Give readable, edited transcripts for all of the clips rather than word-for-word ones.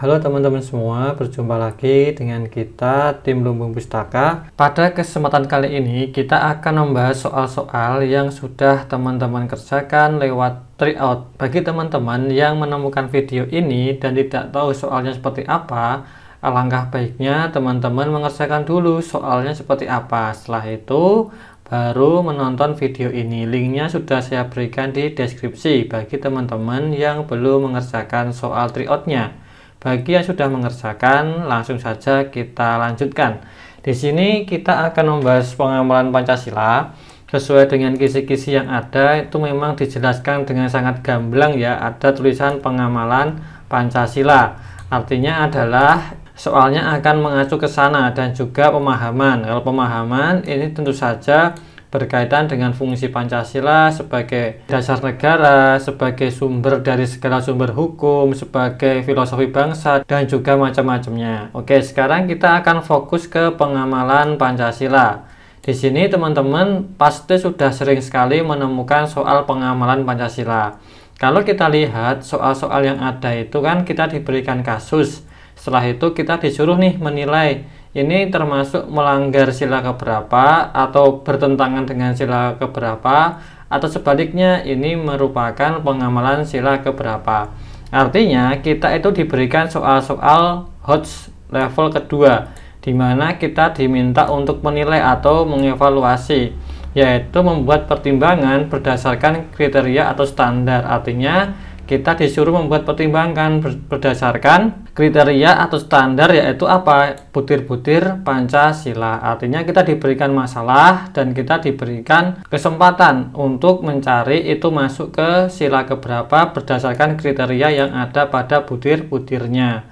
Halo teman-teman semua, berjumpa lagi dengan kita tim Lumbung Pustaka. Pada kesempatan kali ini kita akan membahas soal-soal yang sudah teman-teman kerjakan lewat tryout. Bagi teman-teman yang menemukan video ini dan tidak tahu soalnya seperti apa, alangkah baiknya teman-teman mengerjakan dulu soalnya seperti apa. Setelah itu baru menonton video ini. Linknya sudah saya berikan di deskripsi bagi teman-teman yang belum mengerjakan soal tryoutnya. Bagi yang sudah mengerjakan, langsung saja kita lanjutkan. Di sini kita akan membahas pengamalan Pancasila. Sesuai dengan kisi-kisi yang ada, itu memang dijelaskan dengan sangat gamblang ya. Ada tulisan pengamalan Pancasila. Artinya adalah soalnya akan mengacu ke sana dan juga pemahaman. Kalau pemahaman ini tentu saja berkaitan dengan fungsi Pancasila sebagai dasar negara, sebagai sumber dari segala sumber hukum, sebagai filosofi bangsa, dan juga macam-macamnya. Oke, sekarang kita akan fokus ke pengamalan Pancasila. Di sini teman-teman pasti sudah sering sekali menemukan soal pengamalan Pancasila. Kalau kita lihat soal-soal yang ada itu kan kita diberikan kasus. Setelah itu kita disuruh nih menilai ini termasuk melanggar sila keberapa atau bertentangan dengan sila keberapa, atau sebaliknya ini merupakan pengamalan sila keberapa. Artinya kita itu diberikan soal-soal HOTS level kedua, di mana kita diminta untuk menilai atau mengevaluasi, yaitu membuat pertimbangan berdasarkan kriteria atau standar. Artinya kita disuruh membuat pertimbangan berdasarkan kriteria atau standar, yaitu apa? Butir-butir Pancasila. Artinya kita diberikan masalah dan kita diberikan kesempatan untuk mencari itu masuk ke sila keberapa berdasarkan kriteria yang ada pada butir-butirnya.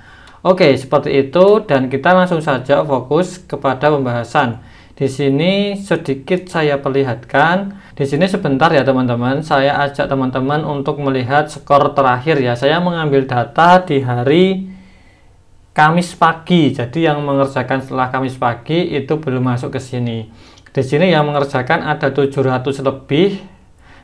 Oke, seperti itu, dan kita langsung saja fokus kepada pembahasan. Di sini sedikit saya perlihatkan. Di sini sebentar ya teman-teman, saya ajak teman-teman untuk melihat skor terakhir ya. Saya mengambil data di hari Kamis pagi. Jadi yang mengerjakan setelah Kamis pagi itu belum masuk ke sini. Di sini yang mengerjakan ada 700 lebih,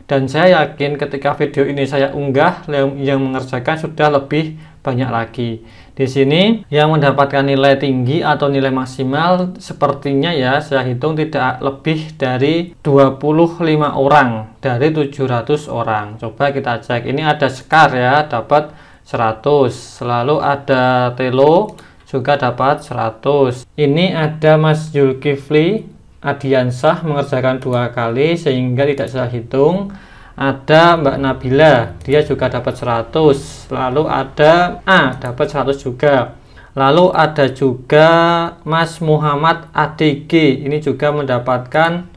dan saya yakin ketika video ini saya unggah, yang mengerjakan sudah lebih banyak lagi. Di sini yang mendapatkan nilai tinggi atau nilai maksimal sepertinya ya, saya hitung tidak lebih dari 25 orang dari 700 orang. Coba kita cek. Ini ada Sekar ya, dapat 100. Lalu ada Telo juga dapat 100. Ini ada Mas Zulkifli Adiansah mengerjakan 2 kali sehingga tidak saya hitung. Ada Mbak Nabila, dia juga dapat 100. Lalu ada A, dapat 100 juga. Lalu ada juga Mas Muhammad ADG, ini juga mendapatkan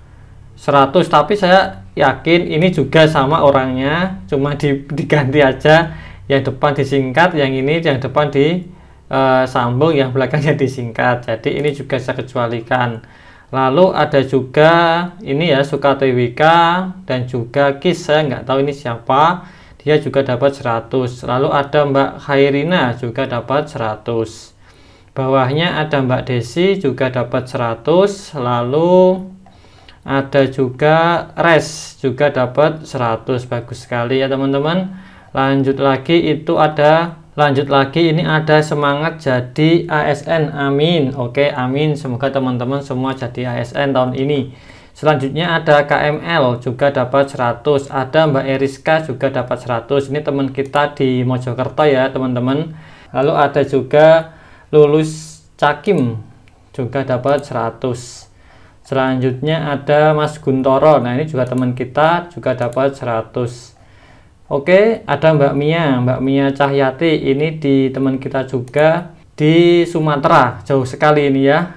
100. Tapi saya yakin ini juga sama orangnya, cuma diganti aja. Yang depan disingkat, yang ini yang depan disambung, yang belakangnya disingkat. Jadi ini juga saya kecualikan. Lalu ada juga ini ya, Sukatewika dan juga Kis, saya nggak tahu ini siapa, dia juga dapat 100. Lalu ada Mbak Khairina juga dapat 100. Bawahnya ada Mbak Desi juga dapat 100. Lalu ada juga Res juga dapat 100. Bagus sekali ya teman-teman. Lanjut lagi ini ada semangat jadi ASN, amin. Oke, amin, semoga teman-teman semua jadi ASN tahun ini. Selanjutnya ada KML juga dapat 100. Ada Mbak Eriska juga dapat 100. Ini teman kita di Mojokerto ya teman-teman. Lalu ada juga Lulus Cakim juga dapat 100. Selanjutnya ada Mas Guntoro, nah ini juga teman kita juga dapat 100. Oke, ada Mbak Mia Cahyati, ini di teman kita juga di Sumatera, jauh sekali ini ya.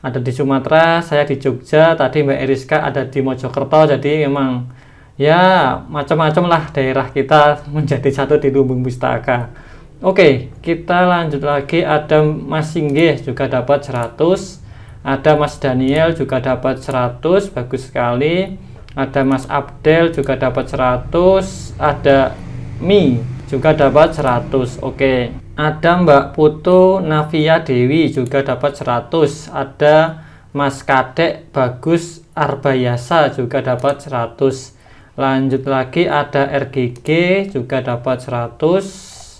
Ada di Sumatera, saya di Jogja, tadi Mbak Eriska ada di Mojokerto, jadi memang ya macam-macam lah daerah kita menjadi satu di Lumbung Pustaka. Oke, kita lanjut lagi, ada Mas Singgih juga dapat 100. Ada Mas Daniel juga dapat 100, bagus sekali. Ada Mas Abdel juga dapat 100. Ada Mi juga dapat 100. Oke. Ada Mbak Putu Navia Dewi juga dapat 100. Ada Mas Kadek Bagus Arbayasa juga dapat 100. Lanjut lagi ada RGG juga dapat 100.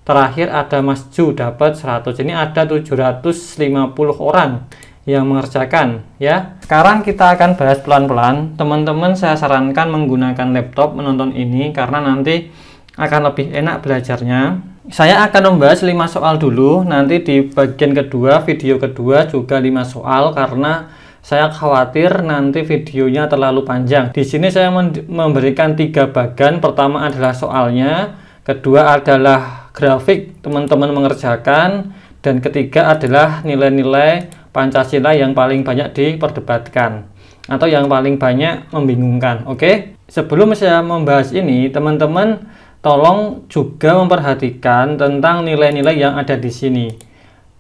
Terakhir ada Mas Ju dapat 100. Ini ada 750 orang yang mengerjakan ya. Sekarang kita akan bahas pelan-pelan. Teman-teman saya sarankan menggunakan laptop menonton ini karena nanti akan lebih enak belajarnya. Saya akan membahas 5 soal dulu, nanti di bagian kedua, video kedua juga 5 soal karena saya khawatir nanti videonya terlalu panjang. Di sini saya memberikan 3 bagian. Pertama adalah soalnya, kedua adalah grafik teman-teman mengerjakan, dan ketiga adalah nilai-nilai Pancasila yang paling banyak diperdebatkan atau yang paling banyak membingungkan. Oke, sebelum saya membahas ini, teman-teman tolong juga memperhatikan tentang nilai-nilai yang ada di sini.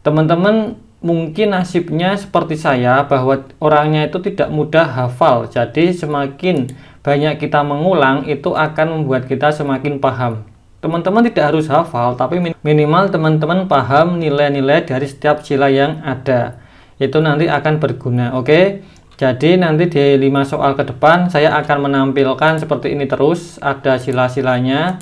Teman-teman mungkin nasibnya seperti saya bahwa orangnya itu tidak mudah hafal. Jadi semakin banyak kita mengulang itu akan membuat kita semakin paham. Teman-teman tidak harus hafal, tapi minimal teman-teman paham nilai-nilai dari setiap sila yang ada. Itu nanti akan berguna. Oke, jadi nanti di 5 soal ke depan saya akan menampilkan seperti ini terus, ada sila-silanya.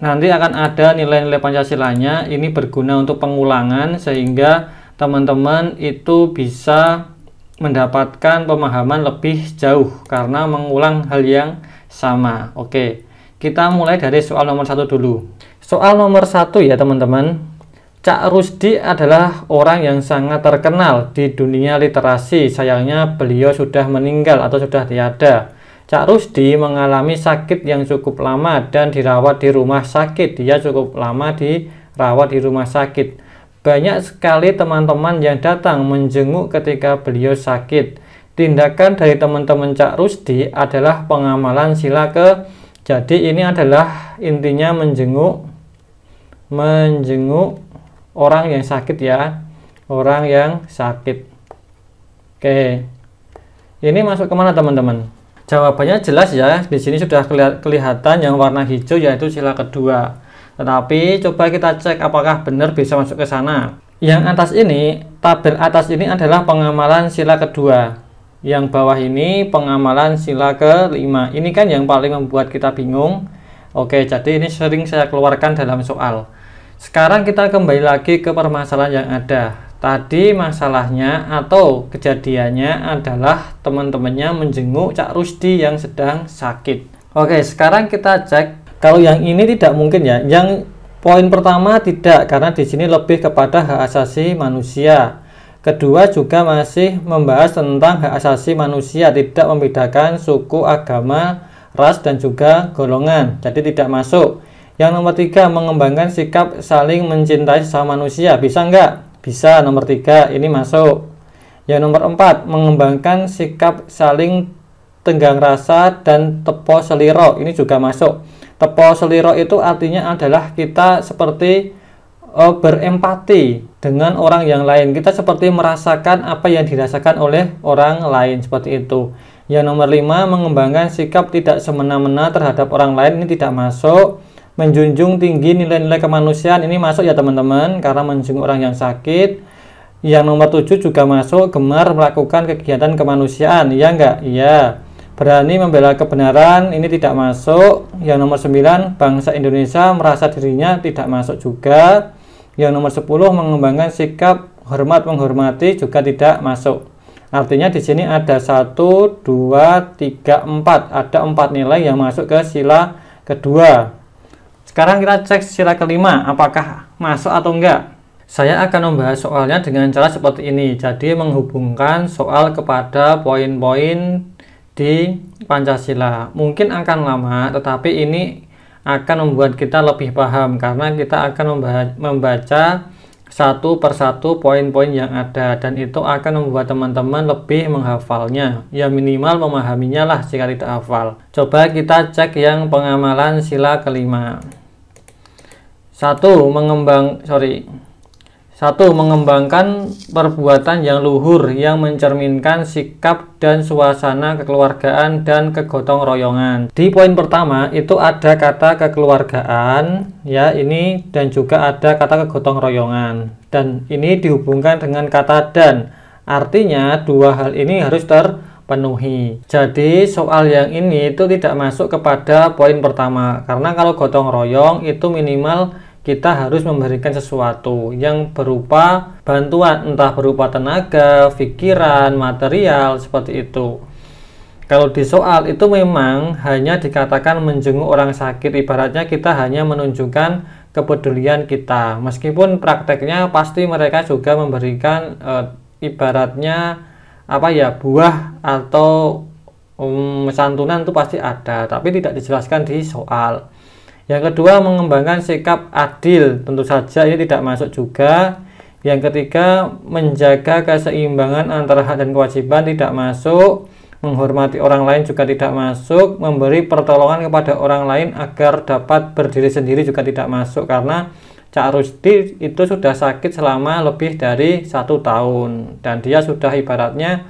Nanti akan ada nilai-nilai Pancasilanya. Ini berguna untuk pengulangan sehingga teman-teman itu bisa mendapatkan pemahaman lebih jauh karena mengulang hal yang sama. Oke, kita mulai dari soal nomor 1 dulu. Soal nomor 1 ya teman-teman. Cak Rusdi adalah orang yang sangat terkenal di dunia literasi. Sayangnya beliau sudah meninggal atau sudah tiada. Cak Rusdi mengalami sakit yang cukup lama dan dirawat di rumah sakit. Dia cukup lama dirawat di rumah sakit. Banyak sekali teman-teman yang datang menjenguk ketika beliau sakit. Tindakan dari teman-teman Cak Rusdi adalah pengamalan sila ke. Jadi ini adalah intinya menjenguk orang yang sakit ya, orang yang sakit. Oke, ini masuk kemana teman-teman? Jawabannya jelas ya, di sini sudah kelihatan yang warna hijau yaitu sila kedua. Tetapi coba kita cek apakah benar bisa masuk ke sana. Yang atas ini, tabel atas ini adalah pengamalan sila kedua. Yang bawah ini pengamalan sila kelima. Ini kan yang paling membuat kita bingung. Oke, jadi ini sering saya keluarkan dalam soal. Sekarang kita kembali lagi ke permasalahan yang ada. Tadi masalahnya atau kejadiannya adalah teman-temannya menjenguk Cak Rusdi yang sedang sakit. Oke, sekarang kita cek. Kalau yang ini tidak mungkin ya. Yang poin pertama tidak, karena di sini lebih kepada hak asasi manusia. Kedua juga masih membahas tentang hak asasi manusia, tidak membedakan suku, agama, ras, dan juga golongan. Jadi tidak masuk. Yang nomor 3, mengembangkan sikap saling mencintai sesama manusia. Bisa enggak? Bisa, nomor 3, ini masuk. Yang nomor 4, mengembangkan sikap saling tenggang rasa dan tepo seliro. Ini juga masuk. Tepo seliro itu artinya adalah kita seperti berempati dengan orang yang lain. Kita seperti merasakan apa yang dirasakan oleh orang lain, seperti itu. Yang nomor 5, mengembangkan sikap tidak semena-mena terhadap orang lain. Ini tidak masuk. Menjunjung tinggi nilai-nilai kemanusiaan, ini masuk ya teman-teman, karena menjenguk orang yang sakit. Yang nomor 7 juga masuk, gemar melakukan kegiatan kemanusiaan, iya enggak? Iya. Berani membela kebenaran, ini tidak masuk. Yang nomor 9, bangsa Indonesia merasa dirinya, tidak masuk juga. Yang nomor 10, mengembangkan sikap hormat menghormati, juga tidak masuk. Artinya di sini ada 1, 2, 3, 4. Ada 4 nilai yang masuk ke sila kedua. Sekarang kita cek sila kelima, apakah masuk atau enggak. Saya akan membahas soalnya dengan cara seperti ini. Jadi menghubungkan soal kepada poin-poin di Pancasila. Mungkin akan lama, tetapi ini akan membuat kita lebih paham karena kita akan membaca satu persatu poin-poin yang ada, dan itu akan membuat teman-teman lebih menghafalnya. Ya minimal memahaminya lah jika tidak hafal. Coba kita cek yang pengamalan sila kelima. 1. Mengembangkan perbuatan yang luhur yang mencerminkan sikap dan suasana kekeluargaan dan kegotong royongan. Di poin pertama itu ada kata kekeluargaan ya, ini, dan juga ada kata kegotong royongan, dan ini dihubungkan dengan kata dan. Artinya dua hal ini harus terpenuhi. Jadi soal yang ini itu tidak masuk kepada poin pertama, karena kalau gotong royong itu minimal kita harus memberikan sesuatu yang berupa bantuan, entah berupa tenaga, pikiran, material, seperti itu. Kalau di soal itu memang hanya dikatakan menjenguk orang sakit, ibaratnya kita hanya menunjukkan kepedulian kita. Meskipun prakteknya pasti mereka juga memberikan ibaratnya apa ya, buah atau santunan itu pasti ada, tapi tidak dijelaskan di soal. Yang kedua, mengembangkan sikap adil, tentu saja ini tidak masuk juga. Yang ketiga, menjaga keseimbangan antara hak dan kewajiban, tidak masuk. Menghormati orang lain juga tidak masuk. Memberi pertolongan kepada orang lain agar dapat berdiri sendiri juga tidak masuk, karena Cak Rusdi itu sudah sakit selama lebih dari 1 tahun dan dia sudah ibaratnya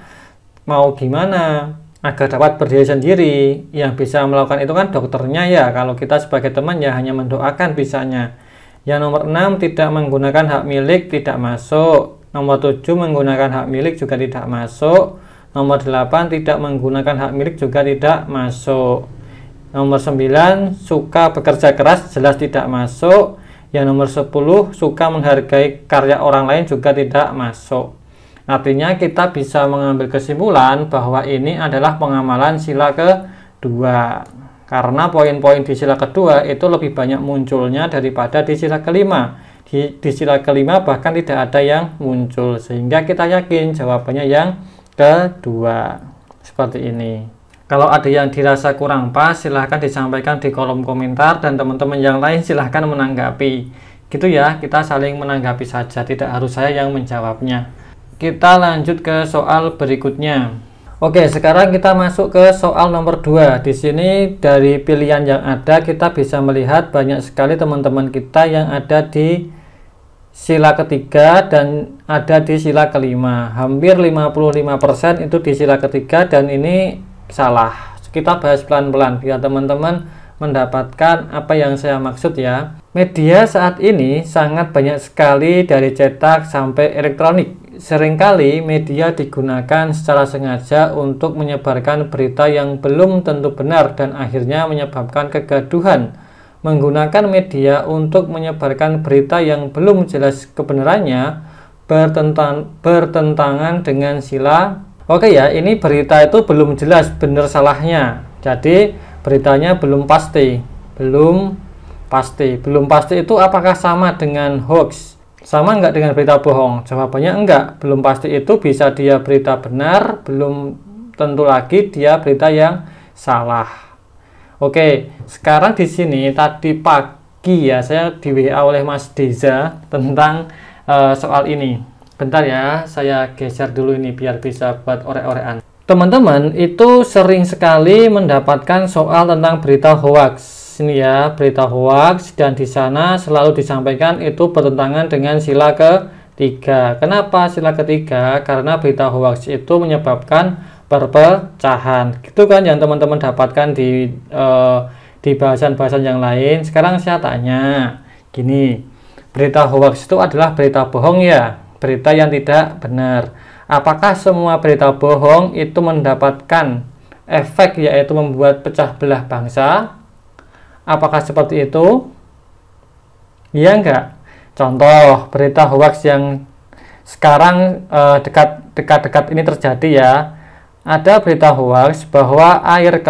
mau gimana agar dapat berdiri sendiri. Yang bisa melakukan itu kan dokternya ya, kalau kita sebagai teman ya hanya mendoakan bisanya. Yang nomor 6, tidak menggunakan hak milik, tidak masuk. Nomor 7, menggunakan hak milik juga tidak masuk. Nomor 8, tidak menggunakan hak milik juga tidak masuk. Nomor 9, suka bekerja keras, jelas tidak masuk. Yang nomor 10, suka menghargai karya orang lain juga tidak masuk. Artinya kita bisa mengambil kesimpulan bahwa ini adalah pengamalan sila kedua, karena poin-poin di sila kedua itu lebih banyak munculnya daripada di sila kelima. Di sila kelima bahkan tidak ada yang muncul, sehingga kita yakin jawabannya yang kedua. Seperti ini. Kalau ada yang dirasa kurang pas, silahkan disampaikan di kolom komentar, dan teman-teman yang lain silahkan menanggapi. Gitu ya, kita saling menanggapi saja, tidak harus saya yang menjawabnya. Kita lanjut ke soal berikutnya. Oke, sekarang kita masuk ke soal nomor 2. Di sini dari pilihan yang ada kita bisa melihat banyak sekali teman-teman kita yang ada di sila ketiga dan ada di sila kelima. Hampir 55% itu di sila ketiga, dan ini salah. Kita bahas pelan-pelan biar teman-teman mendapatkan apa yang saya maksud ya. Media saat ini sangat banyak sekali, dari cetak sampai elektronik. Seringkali media digunakan secara sengaja untuk menyebarkan berita yang belum tentu benar dan akhirnya menyebabkan kegaduhan. Menggunakan media untuk menyebarkan berita yang belum jelas kebenarannya bertentangan dengan sila. Oke ya, ini berita itu belum jelas benar salahnya. Jadi beritanya belum pasti. Belum pasti itu apakah sama dengan hoax? Sama enggak dengan berita bohong? Jawabannya enggak. Belum pasti itu bisa dia berita benar, belum tentu lagi dia berita yang salah. Oke, sekarang di sini tadi pagi ya saya di WA oleh Mas Deza tentang soal ini. Bentar ya, saya geser dulu ini biar bisa buat orek-orekan. Teman-teman itu sering sekali mendapatkan soal tentang berita hoax. Ini ya, berita hoax, dan di sana selalu disampaikan itu bertentangan dengan sila ketiga. Kenapa sila ketiga? Karena berita hoax itu menyebabkan perpecahan. Gitu kan yang teman-teman dapatkan di bahasan-bahasan yang lain. Sekarang saya tanya, gini, berita hoax itu adalah berita bohong ya? Berita yang tidak benar. Apakah semua berita bohong itu mendapatkan efek yaitu membuat pecah belah bangsa? Apakah seperti itu? Iya enggak? Contoh berita hoax yang sekarang dekat-dekat ini terjadi ya. Ada berita hoax bahwa air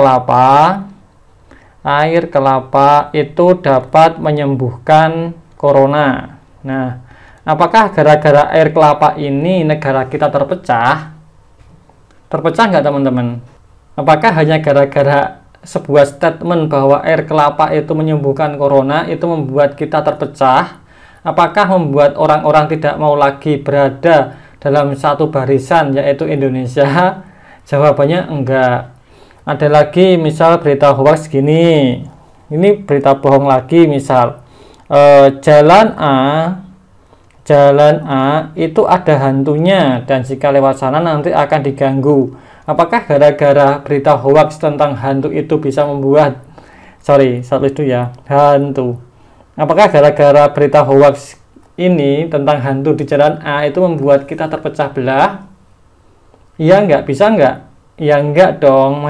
kelapa itu dapat menyembuhkan corona. Nah, apakah gara-gara air kelapa ini negara kita terpecah? Terpecah nggak teman-teman? Apakah hanya gara-gara sebuah statement bahwa air kelapa itu menyembuhkan corona itu membuat kita terpecah? Apakah membuat orang-orang tidak mau lagi berada dalam satu barisan yaitu Indonesia? Jawabannya enggak. Ada lagi misal berita hoax gini. Ini berita bohong lagi, misal jalan A itu ada hantunya dan jika lewat sana nanti akan diganggu. Apakah gara-gara berita hoax tentang hantu itu bisa membuat hantu? Apakah gara-gara berita hoax ini tentang hantu di jalan A itu membuat kita terpecah belah? Iya enggak? Bisa enggak? Ya enggak dong.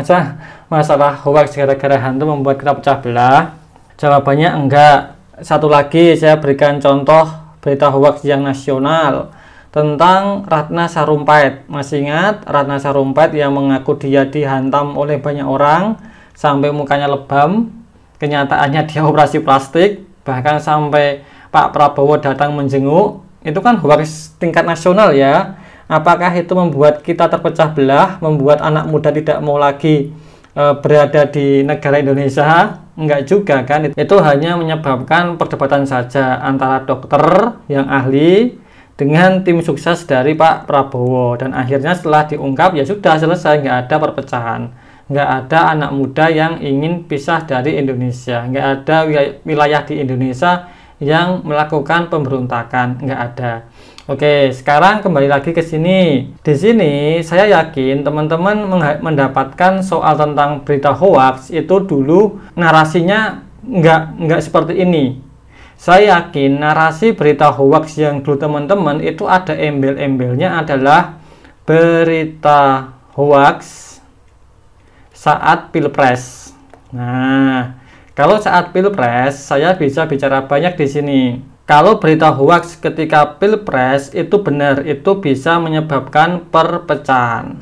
Masalah hoax gara-gara hantu membuat kita pecah belah? Jawabannya enggak. Satu lagi saya berikan contoh berita hoax yang nasional tentang Ratna Sarumpait. Masih ingat Ratna Sarumpait yang mengaku dia dihantam oleh banyak orang sampai mukanya lebam, kenyataannya dia operasi plastik, bahkan sampai Pak Prabowo datang menjenguk. Itu kan hoax tingkat nasional ya. Apakah itu membuat kita terpecah belah, membuat anak muda tidak mau lagi berada di negara Indonesia? Enggak juga kan, itu hanya menyebabkan perdebatan saja antara dokter yang ahli dengan tim sukses dari Pak Prabowo, dan akhirnya setelah diungkap ya sudah selesai, nggak ada perpecahan, nggak ada anak muda yang ingin pisah dari Indonesia, nggak ada wilayah di Indonesia yang melakukan pemberontakan, nggak ada. Oke, sekarang kembali lagi ke sini. Di sini saya yakin teman-teman mendapatkan soal tentang berita hoax itu dulu narasinya nggak seperti ini. Saya yakin narasi berita hoax yang dulu teman-teman itu ada embel-embelnya adalah berita hoax saat Pilpres. Nah, kalau saat Pilpres saya bisa bicara banyak di sini. Kalau berita hoax ketika Pilpres itu benar, itu bisa menyebabkan perpecahan.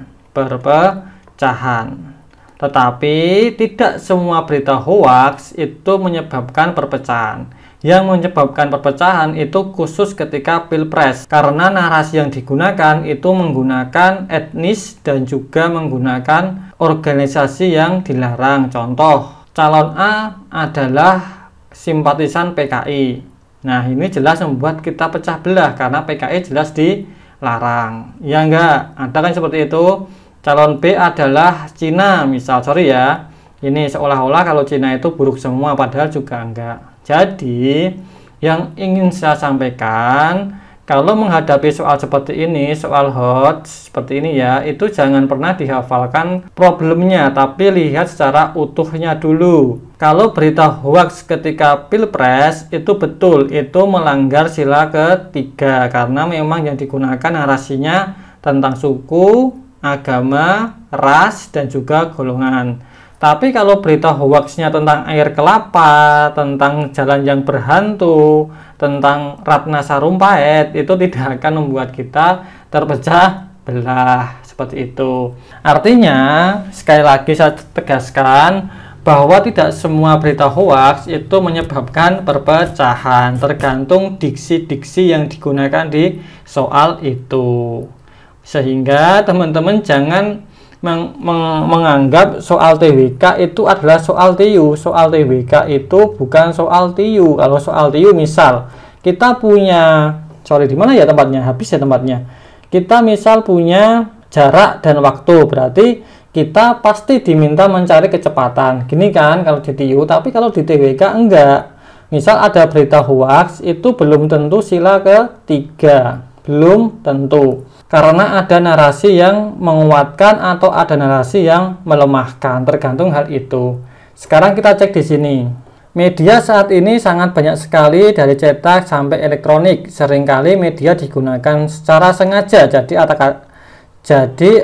Tetapi tidak semua berita hoax itu menyebabkan perpecahan. Yang menyebabkan perpecahan itu khusus ketika Pilpres, karena narasi yang digunakan itu menggunakan etnis dan juga menggunakan organisasi yang dilarang. Contoh, calon A adalah simpatisan PKI. Nah, ini jelas membuat kita pecah belah karena PKI jelas dilarang. Ya enggak? Ada kan seperti itu. Calon B adalah Cina, misal, sorry ya. Ini seolah-olah kalau Cina itu buruk semua, padahal juga enggak. Jadi, yang ingin saya sampaikan, kalau menghadapi soal seperti ini, soal hoax seperti ini ya, itu jangan pernah dihafalkan problemnya, tapi lihat secara utuhnya dulu. Kalau berita hoax ketika Pilpres itu betul, itu melanggar sila ketiga, karena memang yang digunakan narasinya tentang suku, agama, ras, dan juga golongan. Tapi kalau berita hoaxnya tentang air kelapa, tentang jalan yang berhantu, tentang Ratna Sarumpait, itu tidak akan membuat kita terpecah belah seperti itu. Artinya, sekali lagi saya tegaskan bahwa tidak semua berita hoax itu menyebabkan perpecahan, tergantung diksi-diksi yang digunakan di soal itu. Sehingga teman-teman jangan menganggap soal TWK itu adalah soal TIU. Soal TWK itu bukan soal TIU. Kalau soal TIU misal kita punya, di mana ya tempatnya? Habis ya tempatnya. Kita misal punya jarak dan waktu, berarti kita pasti diminta mencari kecepatan. Gini kan kalau di TIU, tapi kalau di TWK enggak. Misal ada berita hoax itu belum tentu sila ketiga, belum tentu. Karena ada narasi yang menguatkan atau ada narasi yang melemahkan, tergantung hal itu. Sekarang kita cek di sini. Media saat ini sangat banyak sekali dari cetak sampai elektronik. Seringkali media digunakan secara sengaja. Jadi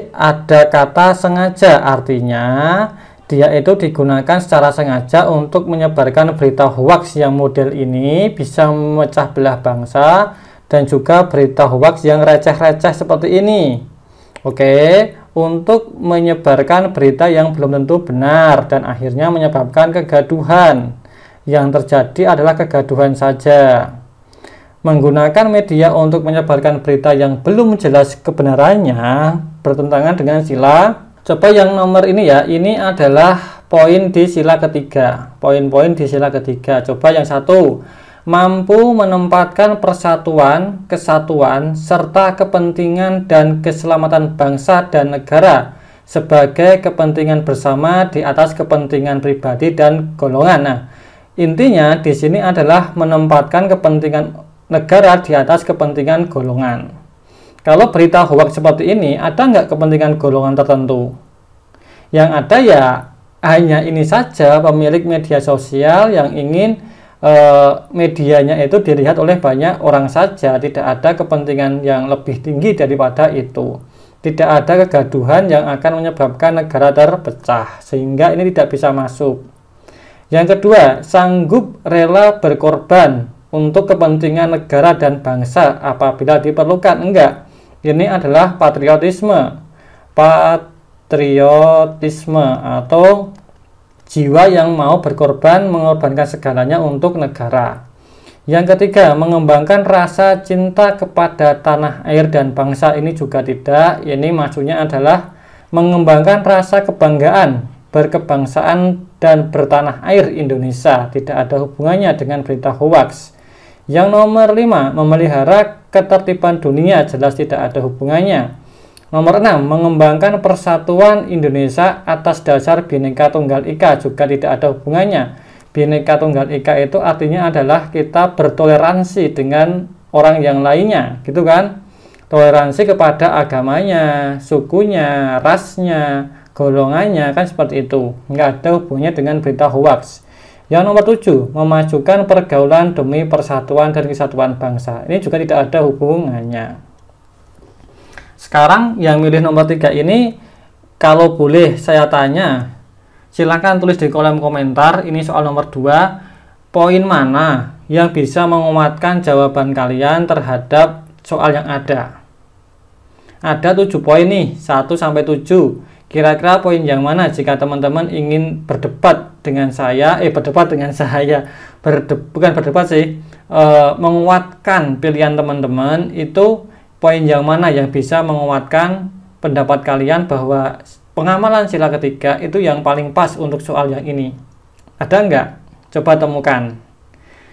ada kata sengaja, artinya dia itu digunakan secara sengaja untuk menyebarkan berita hoax yang model ini bisa memecah belah bangsa, dan juga berita hoax yang receh-receh seperti ini. Oke, untuk menyebarkan berita yang belum tentu benar dan akhirnya menyebabkan kegaduhan. Yang terjadi adalah kegaduhan saja. Menggunakan media untuk menyebarkan berita yang belum jelas kebenarannya bertentangan dengan sila. Coba yang nomor ini ya, ini adalah poin di sila ketiga. Poin-poin di sila ketiga. Coba yang satu, mampu menempatkan persatuan, kesatuan, serta kepentingan dan keselamatan bangsa dan negara sebagai kepentingan bersama di atas kepentingan pribadi dan golongan. Nah, intinya di sini adalah menempatkan kepentingan negara di atas kepentingan golongan. Kalau berita hoax seperti ini, ada nggak kepentingan golongan tertentu? Yang ada ya hanya ini saja, pemilik media sosial yang ingin medianya itu dilihat oleh banyak orang saja, tidak ada kepentingan yang lebih tinggi daripada itu. Tidak ada kegaduhan yang akan menyebabkan negara terpecah, sehingga ini tidak bisa masuk. Yang kedua, sanggup rela berkorban untuk kepentingan negara dan bangsa apabila diperlukan. Enggak. Ini adalah patriotisme. Patriotisme atau jiwa yang mau berkorban, mengorbankan segalanya untuk negara. Yang ketiga, mengembangkan rasa cinta kepada tanah air dan bangsa. Ini juga tidak. Ini maksudnya adalah mengembangkan rasa kebanggaan, berkebangsaan dan bertanah air Indonesia. Tidak ada hubungannya dengan berita hoax. Yang nomor 5, memelihara ketertiban dunia. Jelas tidak ada hubungannya. Nomor 6, mengembangkan persatuan Indonesia atas dasar Bhinneka Tunggal Ika. Juga tidak ada hubungannya. Bhinneka Tunggal Ika itu artinya adalah kita bertoleransi dengan orang yang lainnya, gitu kan? Toleransi kepada agamanya, sukunya, rasnya, golongannya, kan seperti itu. Nggak ada hubungannya dengan berita hoax. Yang nomor 7, memajukan pergaulan demi persatuan dan kesatuan bangsa. Ini juga tidak ada hubungannya. Sekarang yang milih nomor 3 ini, kalau boleh saya tanya, silakan tulis di kolom komentar. Ini soal nomor 2, poin mana yang bisa menguatkan jawaban kalian terhadap soal yang ada. Ada 7 poin nih, 1 sampai 7. Kira-kira poin yang mana jika teman-teman ingin berdebat dengan saya, menguatkan pilihan teman-teman, itu poin yang mana yang bisa menguatkan pendapat kalian bahwa pengamalan sila ketiga itu yang paling pas untuk soal yang ini. Ada enggak? Coba temukan.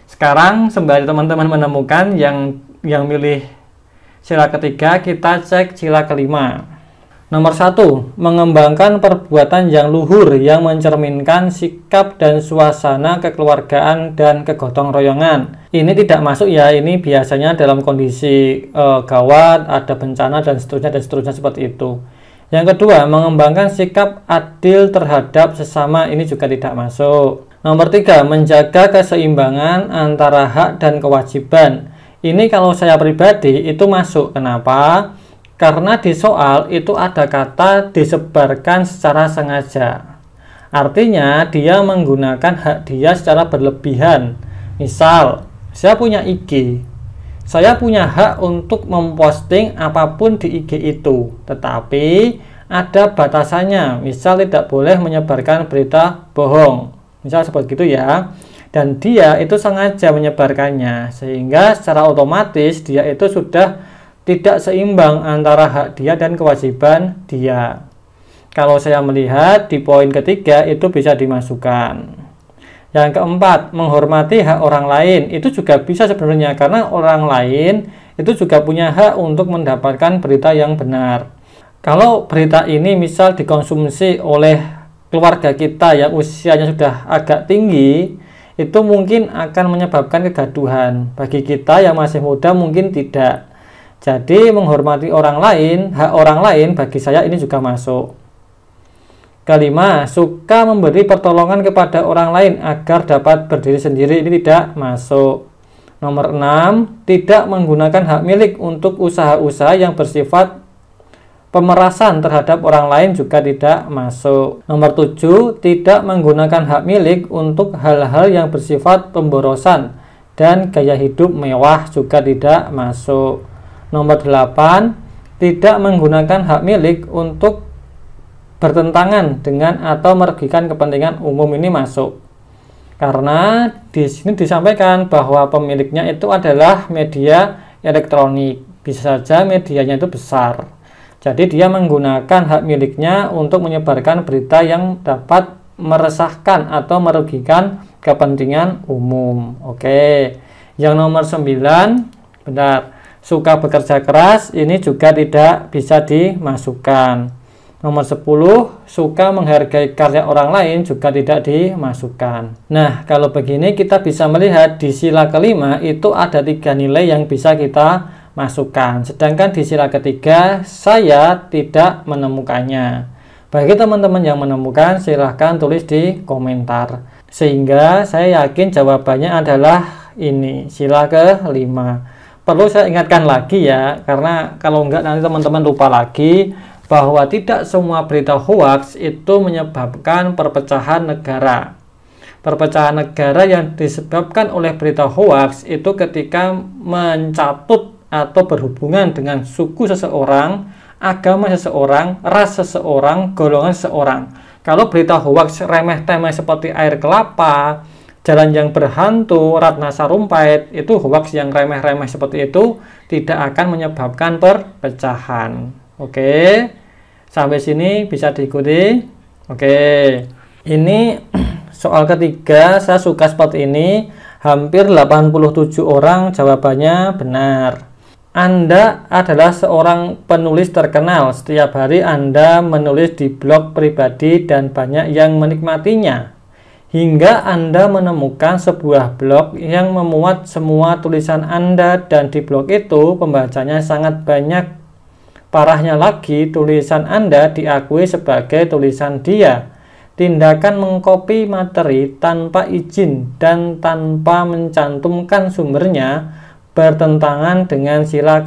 Sekarang sembari teman-teman menemukan yang milih sila ketiga, kita cek sila kelima. Nomor 1, mengembangkan perbuatan yang luhur yang mencerminkan sikap dan suasana kekeluargaan dan kegotong royongan. Ini tidak masuk ya, ini biasanya dalam kondisi gawat, ada bencana dan seterusnya seperti itu. Yang kedua, mengembangkan sikap adil terhadap sesama. Ini juga tidak masuk. Nomor 3, menjaga keseimbangan antara hak dan kewajiban. Ini kalau saya pribadi itu masuk. Kenapa? Karena di soal itu ada kata disebarkan secara sengaja. Artinya dia menggunakan hak dia secara berlebihan. Misal, saya punya IG. Saya punya hak untuk memposting apapun di IG itu. Tetapi ada batasannya. Misal tidak boleh menyebarkan berita bohong. Misal seperti itu ya. Dan dia itu sengaja menyebarkannya. Sehingga secara otomatis dia itu sudah tidak seimbang antara hak dia dan kewajiban dia. Kalau saya melihat di poin ketiga itu bisa dimasukkan. Yang keempat, menghormati hak orang lain. Itu juga bisa sebenarnya, karena orang lain itu juga punya hak untuk mendapatkan berita yang benar. Kalau berita ini misal dikonsumsi oleh keluarga kita yang usianya sudah agak tinggi, itu mungkin akan menyebabkan kegaduhan. Bagi kita yang masih muda mungkin tidak. Jadi menghormati orang lain, hak orang lain bagi saya ini juga masuk. Kelima, suka memberi pertolongan kepada orang lain agar dapat berdiri sendiri. Ini tidak masuk. Nomor 6, tidak menggunakan hak milik untuk usaha-usaha yang bersifat pemerasan terhadap orang lain juga tidak masuk. Nomor 7, tidak menggunakan hak milik untuk hal-hal yang bersifat pemborosan dan gaya hidup mewah juga tidak masuk. Nomor 8, tidak menggunakan hak milik untuk bertentangan dengan atau merugikan kepentingan umum. Ini masuk. Karena di sini disampaikan bahwa pemiliknya itu adalah media elektronik. Bisa saja medianya itu besar. Jadi dia menggunakan hak miliknya untuk menyebarkan berita yang dapat meresahkan atau merugikan kepentingan umum. Oke. Yang nomor 9, benar. Suka bekerja keras, ini juga tidak bisa dimasukkan. Nomor 10, suka menghargai karya orang lain juga tidak dimasukkan. Nah, kalau begini kita bisa melihat di sila kelima itu ada 3 nilai yang bisa kita masukkan. Sedangkan di sila ketiga saya tidak menemukannya. Bagi teman-teman yang menemukan, silahkan tulis di komentar. Sehingga saya yakin jawabannya adalah ini, sila kelima. Perlu saya ingatkan lagi ya, karena kalau enggak nanti teman-teman lupa lagi bahwa tidak semua berita hoax itu menyebabkan perpecahan negara. Perpecahan negara yang disebabkan oleh berita hoaks itu ketika mencatut atau berhubungan dengan suku seseorang, agama seseorang, ras seseorang, golongan seseorang. Kalau berita hoaks remeh-temeh seperti air kelapa, jalan yang berhantu, Ratna Sarumpait, itu hoaks yang remeh-remeh seperti itu tidak akan menyebabkan perpecahan. Oke, sampai sini bisa diikuti. Oke, ini soal ketiga. Saya suka seperti ini. Hampir 87 orang jawabannya benar. Anda adalah seorang penulis terkenal. Setiap hari Anda menulis di blog pribadi dan banyak yang menikmatinya. Hingga Anda menemukan sebuah blog yang memuat semua tulisan Anda dan di blog itu pembacanya sangat banyak. Parahnya lagi, tulisan Anda diakui sebagai tulisan dia. Tindakan mengcopy materi tanpa izin dan tanpa mencantumkan sumbernya bertentangan dengan sila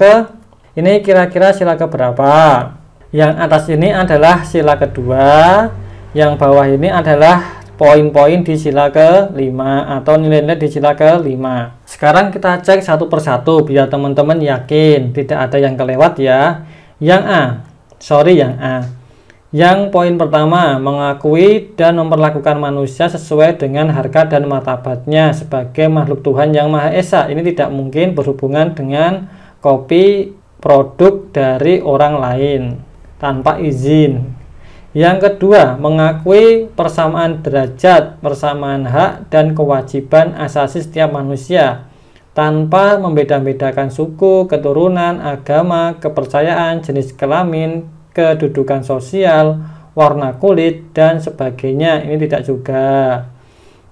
ini kira-kira sila keberapa? Yang atas ini adalah sila kedua, yang bawah ini adalah poin-poin di sila ke-5 atau nilai-nilai di sila ke-5. Sekarang kita cek satu persatu biar teman-teman yakin tidak ada yang kelewat ya. Yang A. Yang poin pertama, mengakui dan memperlakukan manusia sesuai dengan harga dan martabatnya sebagai makhluk Tuhan yang Maha Esa. Ini tidak mungkin berhubungan dengan copy produk dari orang lain tanpa izin. Yang kedua, mengakui persamaan derajat, persamaan hak dan kewajiban asasi setiap manusia tanpa membeda-bedakan suku, keturunan, agama, kepercayaan, jenis kelamin, kedudukan sosial, warna kulit, dan sebagainya. Ini tidak juga.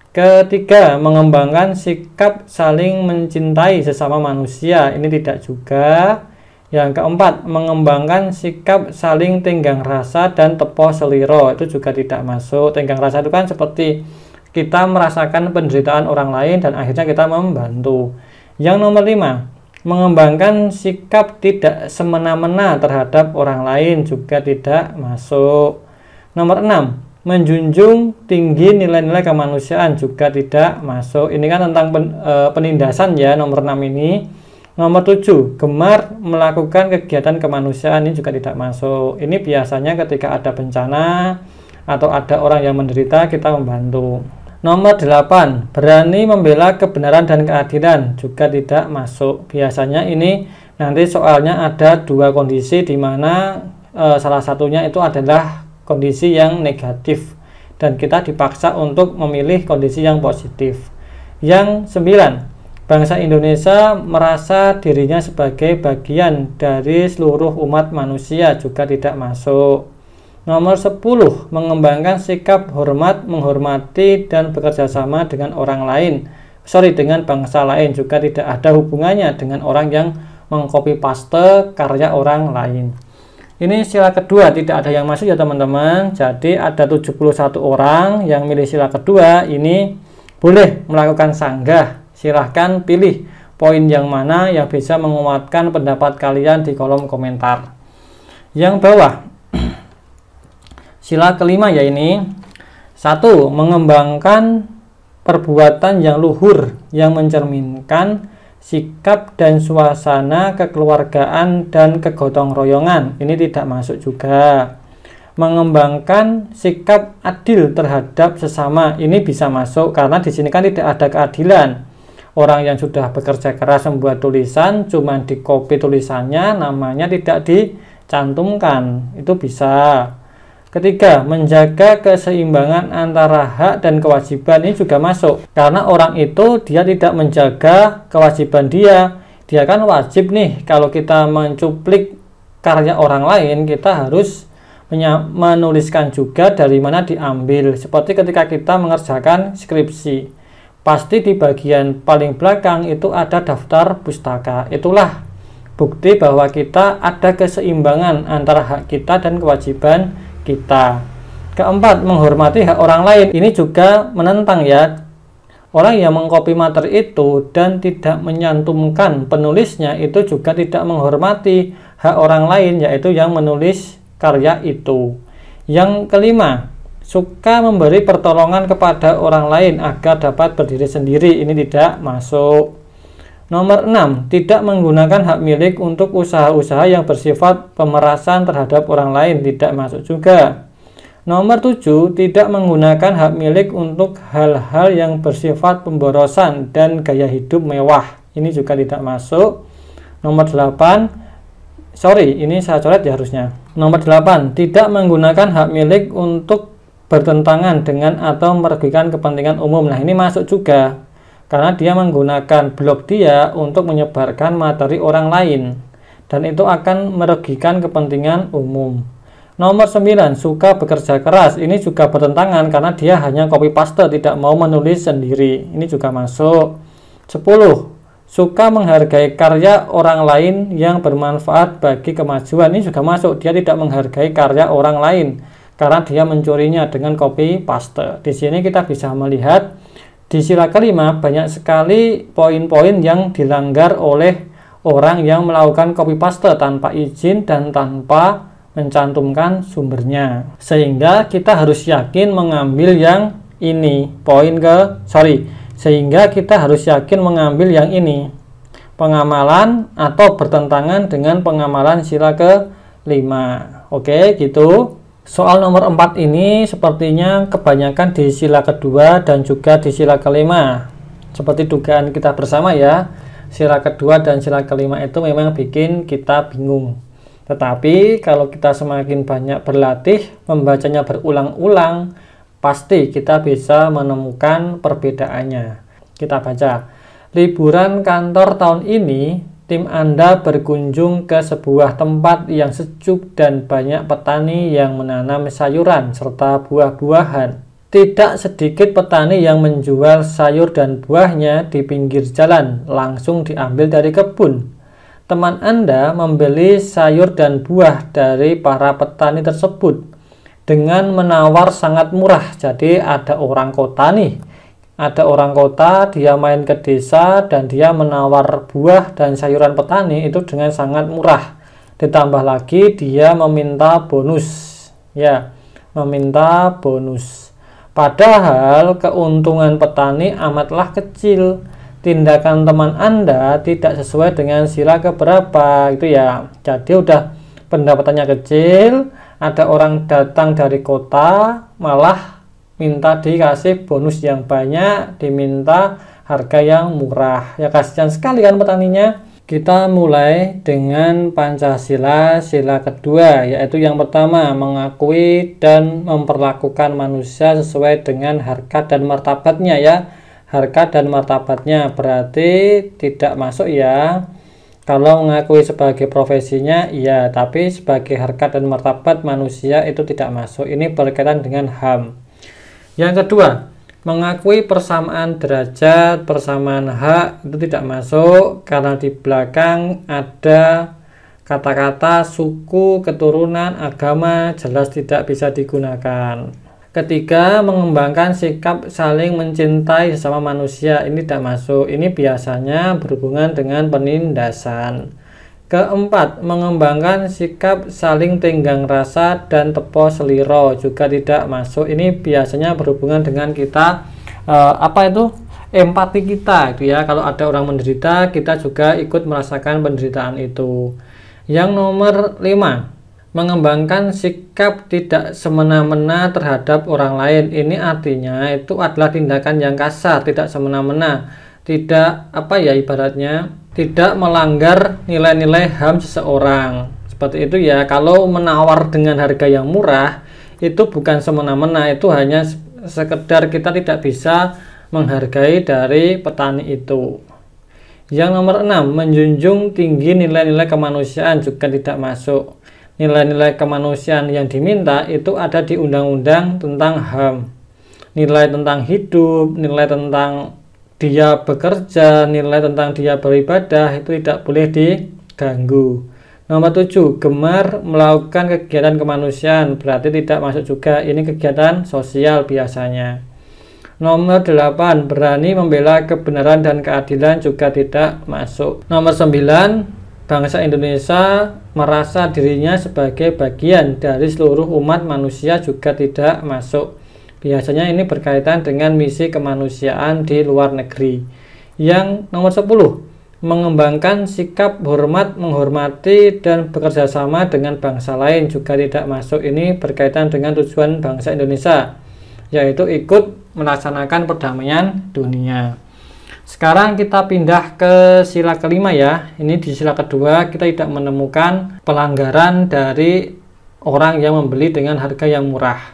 Ketiga, mengembangkan sikap saling mencintai sesama manusia. Ini tidak juga. Yang keempat, mengembangkan sikap saling tenggang rasa dan tepo seliro. Itu juga tidak masuk. Tenggang rasa itu kan seperti kita merasakan penderitaan orang lain dan akhirnya kita membantu. Yang nomor 5, mengembangkan sikap tidak semena-mena terhadap orang lain juga tidak masuk. Nomor 6, menjunjung tinggi nilai-nilai kemanusiaan juga tidak masuk. Ini kan tentang penindasan ya, nomor 6 ini. Nomor 7, gemar melakukan kegiatan kemanusiaan, ini juga tidak masuk. Ini biasanya ketika ada bencana atau ada orang yang menderita kita membantu. Nomor 8, berani membela kebenaran dan keadilan juga tidak masuk. Biasanya ini nanti soalnya ada dua kondisi di mana salah satunya itu adalah kondisi yang negatif dan kita dipaksa untuk memilih kondisi yang positif. Yang 9, bangsa Indonesia merasa dirinya sebagai bagian dari seluruh umat manusia juga tidak masuk. Nomor 10, mengembangkan sikap hormat, menghormati, dan bekerja sama dengan orang lain. Dengan bangsa lain juga tidak ada hubungannya dengan orang yang mengcopy paste karya orang lain. Ini sila kedua, tidak ada yang masuk ya teman-teman. Jadi ada 71 orang yang milih sila kedua, ini boleh melakukan sanggah. Silahkan pilih poin yang mana yang bisa menguatkan pendapat kalian di kolom komentar. Yang bawah, sila kelima ya ini. 1. Mengembangkan perbuatan yang luhur yang mencerminkan sikap dan suasana kekeluargaan dan kegotong royongan. Ini tidak masuk juga. Mengembangkan sikap adil terhadap sesama. Ini bisa masuk karena di sini kan tidak ada keadilan. Orang yang sudah bekerja keras membuat tulisan cuma di copy tulisannya, namanya tidak dicantumkan. Itu bisa. Ketiga, menjaga keseimbangan antara hak dan kewajiban. Ini juga masuk karena orang itu dia tidak menjaga kewajiban dia kan wajib nih, kalau kita mencuplik karya orang lain kita harus menuliskan juga dari mana diambil. Seperti ketika kita mengerjakan skripsi, pasti di bagian paling belakang itu ada daftar pustaka. Itulah bukti bahwa kita ada keseimbangan antara hak kita dan kewajiban kita. Keempat, menghormati hak orang lain. Ini juga menentang ya. Orang yang mengcopy materi itu dan tidak menyantumkan penulisnya itu juga tidak menghormati hak orang lain, yaitu yang menulis karya itu. Yang kelima, Suka memberi pertolongan kepada orang lain agar dapat berdiri sendiri, ini tidak masuk. Nomor 6, tidak menggunakan hak milik untuk usaha-usaha yang bersifat pemerasan terhadap orang lain, tidak masuk juga. Nomor 7, tidak menggunakan hak milik untuk hal-hal yang bersifat pemborosan dan gaya hidup mewah, ini juga tidak masuk. Nomor 8, ini saya coret ya harusnya. Nomor 8, tidak menggunakan hak milik untuk bertentangan dengan atau merugikan kepentingan umum. Nah, ini masuk juga karena dia menggunakan blog dia untuk menyebarkan materi orang lain dan itu akan merugikan kepentingan umum. Nomor 9, suka bekerja keras. Ini juga bertentangan karena dia hanya copy paste, tidak mau menulis sendiri. Ini juga masuk. 10, suka menghargai karya orang lain yang bermanfaat bagi kemajuan. Ini juga masuk. Dia tidak menghargai karya orang lain karena dia mencurinya dengan copy paste. Di sini kita bisa melihat di sila kelima banyak sekali poin-poin yang dilanggar oleh orang yang melakukan copy paste tanpa izin dan tanpa mencantumkan sumbernya. Sehingga kita harus yakin mengambil yang ini. Sehingga kita harus yakin mengambil yang ini. Pengamalan atau bertentangan dengan pengamalan sila ke-5. Oke, gitu. Soal nomor 4 ini sepertinya kebanyakan di sila kedua dan juga di sila kelima. Seperti dugaan kita bersama ya, sila kedua dan sila kelima itu memang bikin kita bingung. Tetapi kalau kita semakin banyak berlatih, membacanya berulang-ulang, pasti kita bisa menemukan perbedaannya. Kita baca, liburan kantor tahun ini, tim Anda berkunjung ke sebuah tempat yang sejuk dan banyak petani yang menanam sayuran serta buah-buahan. Tidak sedikit petani yang menjual sayur dan buahnya di pinggir jalan, langsung diambil dari kebun. Teman Anda membeli sayur dan buah dari para petani tersebut dengan menawar sangat murah. Jadi ada orang kota nih. Ada orang kota, dia main ke desa dan dia menawar buah dan sayuran petani itu dengan sangat murah. Ditambah lagi dia meminta bonus. Ya, meminta bonus. Padahal keuntungan petani amatlah kecil. Tindakan teman Anda tidak sesuai dengan sila keberapa itu ya. Jadi udah pendapatannya kecil, ada orang datang dari kota malah minta dikasih bonus yang banyak, diminta harga yang murah. Ya kasihan sekali kan petaninya. Kita mulai dengan Pancasila sila kedua, yaitu yang pertama, mengakui dan memperlakukan manusia sesuai dengan harkat dan martabatnya ya. Harkat dan martabatnya berarti tidak masuk ya. Kalau mengakui sebagai profesinya iya, tapi sebagai harkat dan martabat manusia itu tidak masuk. Ini berkaitan dengan HAM. Yang kedua, mengakui persamaan derajat, persamaan hak itu tidak masuk karena di belakang ada kata-kata suku, keturunan, agama, jelas tidak bisa digunakan. Ketiga, mengembangkan sikap saling mencintai sesama manusia, ini tidak masuk. Ini biasanya berhubungan dengan penindasan. Keempat, mengembangkan sikap saling tenggang rasa dan tepo seliro juga tidak masuk. Ini biasanya berhubungan dengan kita empati kita gitu ya. Kalau ada orang menderita, kita juga ikut merasakan penderitaan itu. Yang nomor 5, mengembangkan sikap tidak semena-mena terhadap orang lain. Ini artinya itu adalah tindakan yang kasar, tidak semena-mena, tidak ibaratnya tidak melanggar nilai-nilai HAM seseorang. Seperti itu ya. Kalau menawar dengan harga yang murah itu bukan semena-mena, itu hanya sekedar kita tidak bisa menghargai dari petani itu. Yang nomor 6, menjunjung tinggi nilai-nilai kemanusiaan juga tidak masuk. Nilai-nilai kemanusiaan yang diminta itu ada di undang-undang tentang HAM. Nilai tentang hidup, nilai tentang dia bekerja, nilai tentang dia beribadah itu tidak boleh diganggu. Nomor 7, gemar melakukan kegiatan kemanusiaan berarti tidak masuk juga. Ini kegiatan sosial biasanya. Nomor 8, berani membela kebenaran dan keadilan juga tidak masuk. Nomor 9, bangsa Indonesia merasa dirinya sebagai bagian dari seluruh umat manusia juga tidak masuk. Biasanya ini berkaitan dengan misi kemanusiaan di luar negeri. Yang nomor 10, mengembangkan sikap hormat, menghormati, dan bekerja sama dengan bangsa lain juga tidak masuk. Ini berkaitan dengan tujuan bangsa Indonesia, yaitu ikut melaksanakan perdamaian dunia. Sekarang kita pindah ke sila kelima ya. Ini di sila kedua kita tidak menemukan pelanggaran dari orang yang membeli dengan harga yang murah.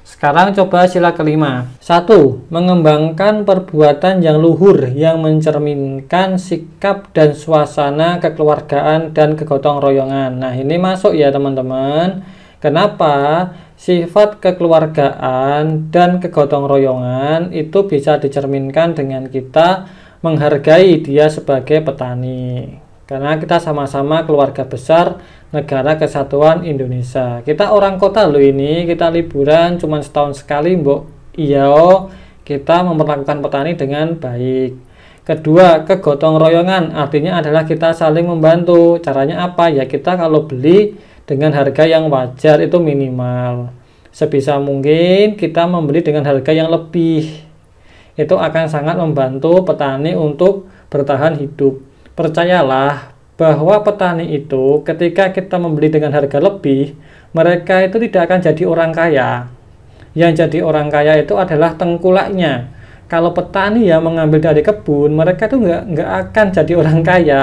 Sekarang coba sila kelima. 1. Mengembangkan perbuatan yang luhur yang mencerminkan sikap dan suasana kekeluargaan dan kegotong royongan. Nah, ini masuk ya teman-teman. Kenapa? Sifat kekeluargaan dan kegotong royongan itu bisa dicerminkan dengan kita menghargai dia sebagai petani. Karena kita sama-sama keluarga besar Negara Kesatuan Indonesia. Kita orang kota loh ini, kita liburan cuma setahun sekali, mbok. Iya, kita memperlakukan petani dengan baik. Kedua, kegotong royongan, artinya adalah kita saling membantu. Caranya apa? Ya kita kalau beli dengan harga yang wajar itu minimal. Sebisa mungkin kita membeli dengan harga yang lebih. Itu akan sangat membantu petani untuk bertahan hidup. Percayalah bahwa petani itu ketika kita membeli dengan harga lebih, mereka itu tidak akan jadi orang kaya. Yang jadi orang kaya itu adalah tengkulaknya. Kalau petani yang mengambil dari kebun, mereka itu nggak akan jadi orang kaya.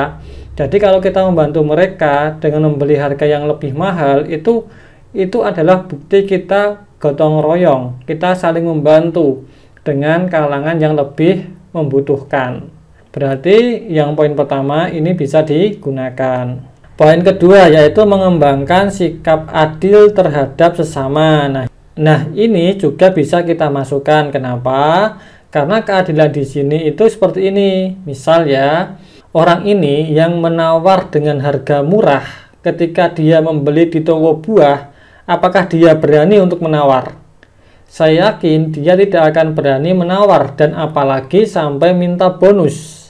Jadi kalau kita membantu mereka dengan membeli harga yang lebih mahal, itu adalah bukti kita gotong royong. Kita saling membantu dengan kalangan yang lebih membutuhkan. Berarti yang poin pertama ini bisa digunakan. Poin kedua yaitu mengembangkan sikap adil terhadap sesama. Nah, ini juga bisa kita masukkan. Kenapa? Karena keadilan di sini itu seperti ini. Misal ya, orang ini yang menawar dengan harga murah ketika dia membeli di toko buah, apakah dia berani untuk menawar? Saya yakin dia tidak akan berani menawar dan apalagi sampai minta bonus.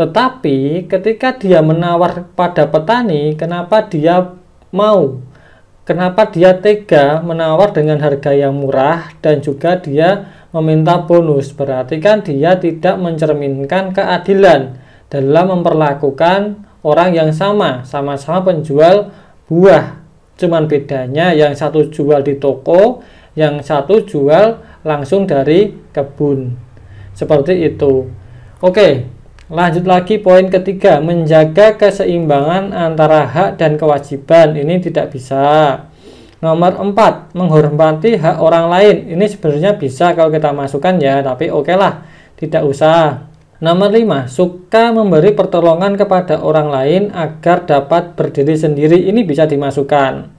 Tetapi ketika dia menawar pada petani, kenapa dia mau? Kenapa dia tega menawar dengan harga yang murah dan juga dia meminta bonus? Berarti kan dia tidak mencerminkan keadilan dalam memperlakukan orang yang sama-sama penjual buah. Cuman bedanya yang satu jual di toko, yang satu jual langsung dari kebun. Seperti itu. Oke. Lanjut lagi poin ketiga, menjaga keseimbangan antara hak dan kewajiban. Ini tidak bisa. Nomor 4, menghormati hak orang lain. Ini sebenarnya bisa kalau kita masukkan ya, tapi oke lah, tidak usah. Nomor 5, suka memberi pertolongan kepada orang lain agar dapat berdiri sendiri. Ini bisa dimasukkan.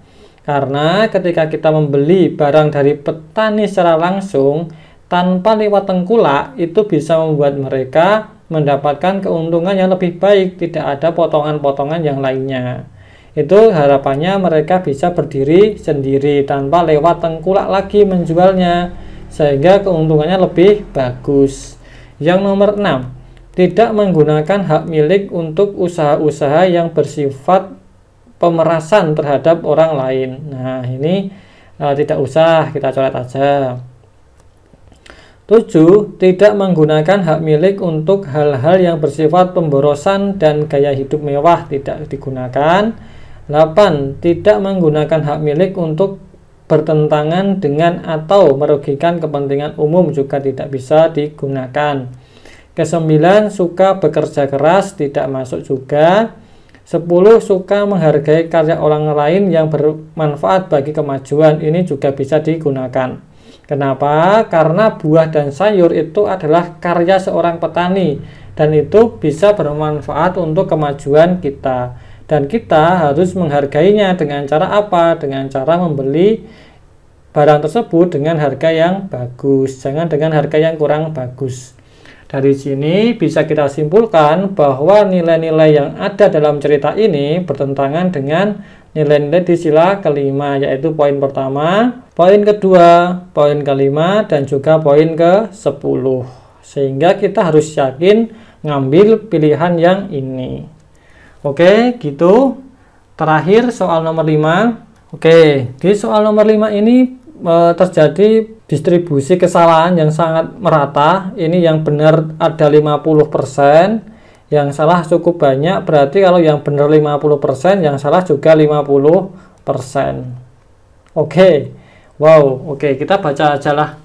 Karena ketika kita membeli barang dari petani secara langsung, tanpa lewat tengkulak, itu bisa membuat mereka mendapatkan keuntungan yang lebih baik, tidak ada potongan-potongan yang lainnya. Itu harapannya mereka bisa berdiri sendiri tanpa lewat tengkulak lagi menjualnya, sehingga keuntungannya lebih bagus. Yang nomor 6, tidak menggunakan hak milik untuk usaha-usaha yang bersifat pemerasan terhadap orang lain. Nah, ini tidak usah, kita coret aja. 7. Tidak menggunakan hak milik untuk hal-hal yang bersifat pemborosan dan gaya hidup mewah, tidak digunakan. 8. Tidak menggunakan hak milik untuk bertentangan dengan atau merugikan kepentingan umum, juga tidak bisa digunakan. Ke-9, suka bekerja keras, tidak masuk juga. 10. Suka menghargai karya orang lain yang bermanfaat bagi kemajuan, ini juga bisa digunakan. Kenapa? Karena buah dan sayur itu adalah karya seorang petani dan itu bisa bermanfaat untuk kemajuan kita. Dan kita harus menghargainya dengan cara apa? Dengan cara membeli barang tersebut dengan harga yang bagus, jangan dengan harga yang kurang bagus. Dari sini bisa kita simpulkan bahwa nilai-nilai yang ada dalam cerita ini bertentangan dengan nilai-nilai di sila kelima, yaitu poin pertama, poin kedua, poin kelima, dan juga poin ke-10. Sehingga kita harus yakin ngambil pilihan yang ini. Oke, gitu. Terakhir soal nomor 5. Oke, di soal nomor 5 ini terjadi distribusi kesalahan yang sangat merata. Ini yang benar ada 50%, yang salah cukup banyak. Berarti kalau yang benar 50%, yang salah juga 50%. Oke. Wow, oke, kita baca aja lah.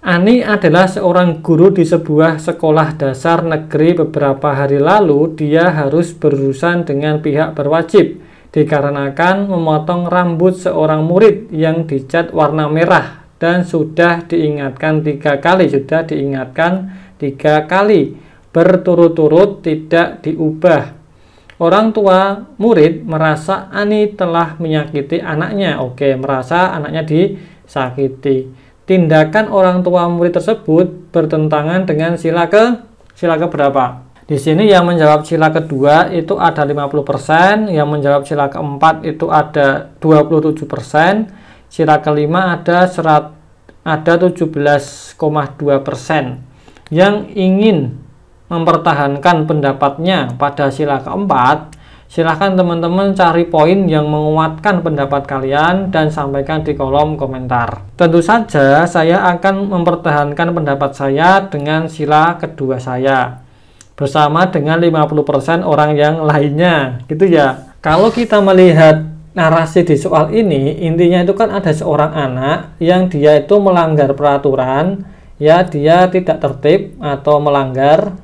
Ani adalah seorang guru di sebuah sekolah dasar negeri. Beberapa hari lalu, dia harus berurusan dengan pihak berwajib dikarenakan memotong rambut seorang murid yang dicat warna merah dan sudah diingatkan 3 kali berturut-turut tidak diubah. Orang tua murid merasa Ani telah menyakiti anaknya. Oke, merasa anaknya disakiti. Tindakan orang tua murid tersebut bertentangan dengan sila keberapa? Di sini yang menjawab sila kedua itu ada 50%, yang menjawab sila keempat itu ada 27%, sila kelima ada 17,2%. Yang ingin mempertahankan pendapatnya pada sila keempat, silahkan teman-teman cari poin yang menguatkan pendapat kalian dan sampaikan di kolom komentar. Tentu saja saya akan mempertahankan pendapat saya dengan sila kedua saya bersama dengan 50% orang yang lainnya, gitu ya. Kalau kita melihat narasi di soal ini, intinya itu kan ada seorang anak yang dia itu melanggar peraturan, ya, dia tidak tertib atau melanggar,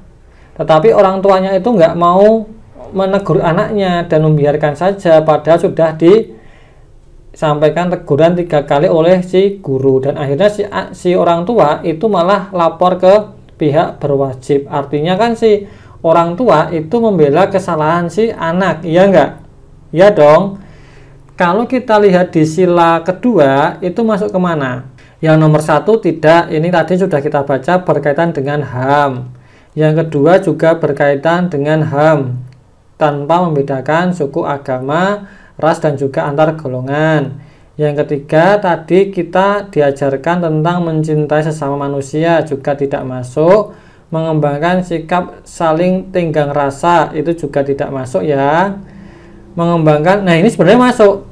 tetapi orang tuanya itu nggak mau menegur anaknya dan membiarkan saja, padahal sudah disampaikan teguran 3 kali oleh si guru, dan akhirnya si orang tua itu malah lapor ke pihak berwajib. Artinya kan si orang tua itu membela kesalahan si anak, iya enggak? Iya dong. Kalau kita lihat di sila kedua itu masuk kemana? Yang nomor 1 tidak, ini tadi sudah kita baca berkaitan dengan HAM. Yang kedua juga berkaitan dengan HAM tanpa membedakan suku, agama, ras, dan juga antar golongan. Yang ketiga tadi kita diajarkan tentang mencintai sesama manusia, juga tidak masuk. Mengembangkan sikap saling tenggang rasa itu juga tidak masuk ya. Mengembangkan, nah ini sebenarnya masuk.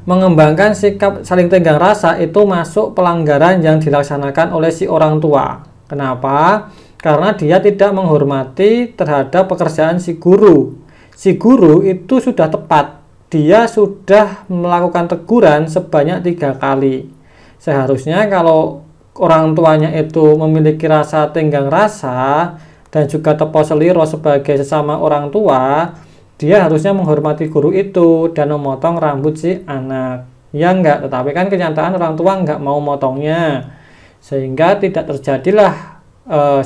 Mengembangkan sikap saling tenggang rasa itu masuk pelanggaran yang dilaksanakan oleh si orang tua. Kenapa? Karena dia tidak menghormati terhadap pekerjaan si guru. Si guru itu sudah tepat. Dia sudah melakukan teguran sebanyak 3 kali. Seharusnya kalau orang tuanya itu memiliki rasa tenggang rasa dan juga tepo seliro sebagai sesama orang tua, dia harusnya menghormati guru itu dan memotong rambut si anak. Ya enggak, tetapi kan kenyataan orang tua enggak mau motongnya, sehingga tidak terjadilah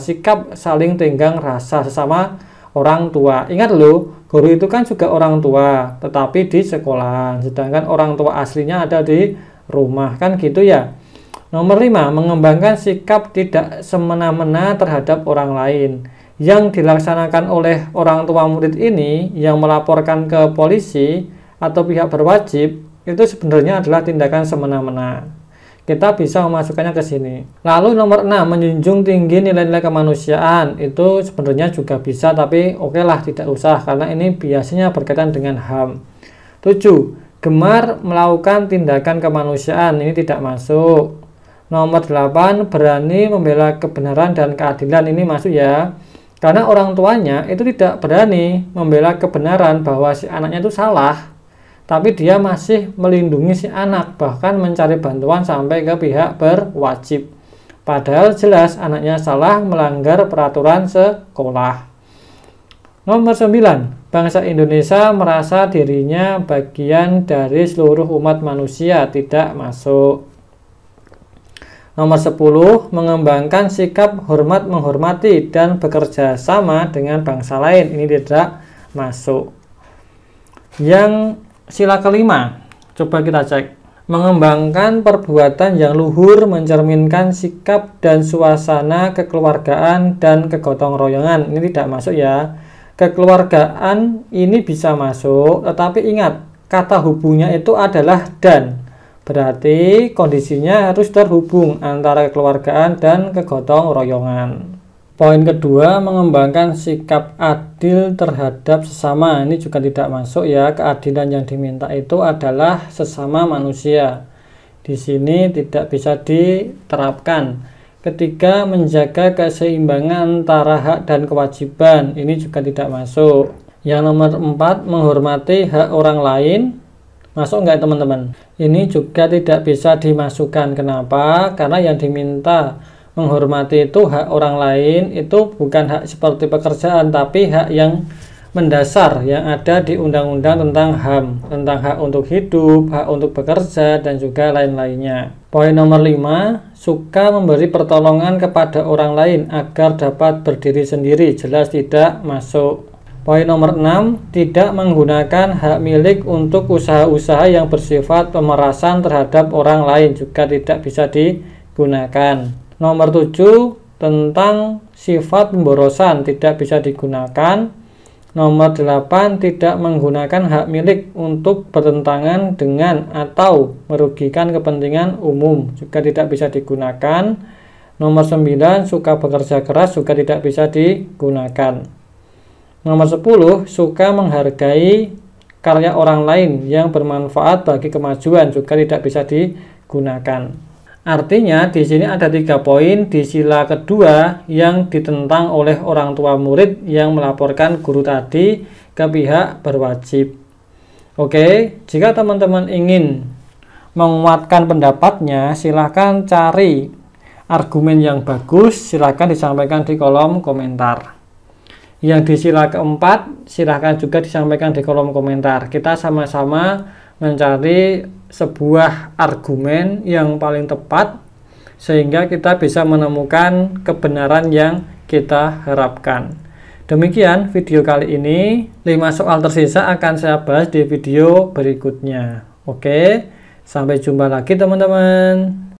sikap saling tenggang rasa sesama orang tua. Ingat loh, guru itu kan juga orang tua, tetapi di sekolah, sedangkan orang tua aslinya ada di rumah, kan gitu ya. Nomor 5, mengembangkan sikap tidak semena-mena terhadap orang lain. Yang dilaksanakan oleh orang tua murid ini yang melaporkan ke polisi atau pihak berwajib itu sebenarnya adalah tindakan semena-mena. Kita bisa memasukkannya ke sini. Lalu nomor 6, menjunjung tinggi nilai-nilai kemanusiaan. Itu sebenarnya juga bisa, tapi oke lah tidak usah karena ini biasanya berkaitan dengan HAM. 7, gemar melakukan tindakan kemanusiaan. Ini tidak masuk. Nomor 8, berani membela kebenaran dan keadilan. Ini masuk ya. Karena orang tuanya itu tidak berani membela kebenaran bahwa si anaknya itu salah, tapi dia masih melindungi si anak, bahkan mencari bantuan sampai ke pihak berwajib. Padahal jelas anaknya salah, melanggar peraturan sekolah. Nomor 9, bangsa Indonesia merasa dirinya bagian dari seluruh umat manusia. Tidak masuk. Nomor 10, mengembangkan sikap hormat menghormati dan bekerja sama dengan bangsa lain. Ini tidak masuk. Yang sila kelima, coba kita cek. Mengembangkan perbuatan yang luhur mencerminkan sikap dan suasana kekeluargaan dan kegotong royongan. Ini tidak masuk ya. Kekeluargaan ini bisa masuk, tetapi ingat, kata hubungnya itu adalah dan. Berarti kondisinya harus terhubung antara kekeluargaan dan kegotong royongan. Poin kedua, mengembangkan sikap adil terhadap sesama. Ini juga tidak masuk ya. Keadilan yang diminta itu adalah sesama manusia. Di sini tidak bisa diterapkan. Ketiga, menjaga keseimbangan antara hak dan kewajiban. Ini juga tidak masuk. Yang nomor 4, menghormati hak orang lain. Masuk enggak teman-teman? Ini juga tidak bisa dimasukkan. Kenapa? Karena yang diminta menghormati itu hak orang lain, itu bukan hak seperti pekerjaan, tapi hak yang mendasar yang ada di undang-undang tentang HAM, tentang hak untuk hidup, hak untuk bekerja, dan juga lain-lainnya. Poin nomor 5, suka memberi pertolongan kepada orang lain agar dapat berdiri sendiri. Jelas tidak masuk. Poin nomor 6, tidak menggunakan hak milik untuk usaha-usaha yang bersifat pemerasan terhadap orang lain, juga tidak bisa digunakan. Nomor 7, tentang sifat pemborosan, tidak bisa digunakan. Nomor 8, tidak menggunakan hak milik untuk bertentangan dengan atau merugikan kepentingan umum, juga tidak bisa digunakan. Nomor 9, suka bekerja keras, juga tidak bisa digunakan. Nomor 10, suka menghargai karya orang lain yang bermanfaat bagi kemajuan, juga tidak bisa digunakan. Artinya di sini ada 3 poin di sila kedua yang ditentang oleh orang tua murid yang melaporkan guru tadi ke pihak berwajib. Oke, jika teman-teman ingin menguatkan pendapatnya, silahkan cari argumen yang bagus, silahkan disampaikan di kolom komentar. Yang di sila keempat, silahkan juga disampaikan di kolom komentar. Kita sama-sama mencari sebuah argumen yang paling tepat sehingga kita bisa menemukan kebenaran yang kita harapkan. Demikian video kali ini. 5 soal tersisa akan saya bahas di video berikutnya. Oke, sampai jumpa lagi teman-teman.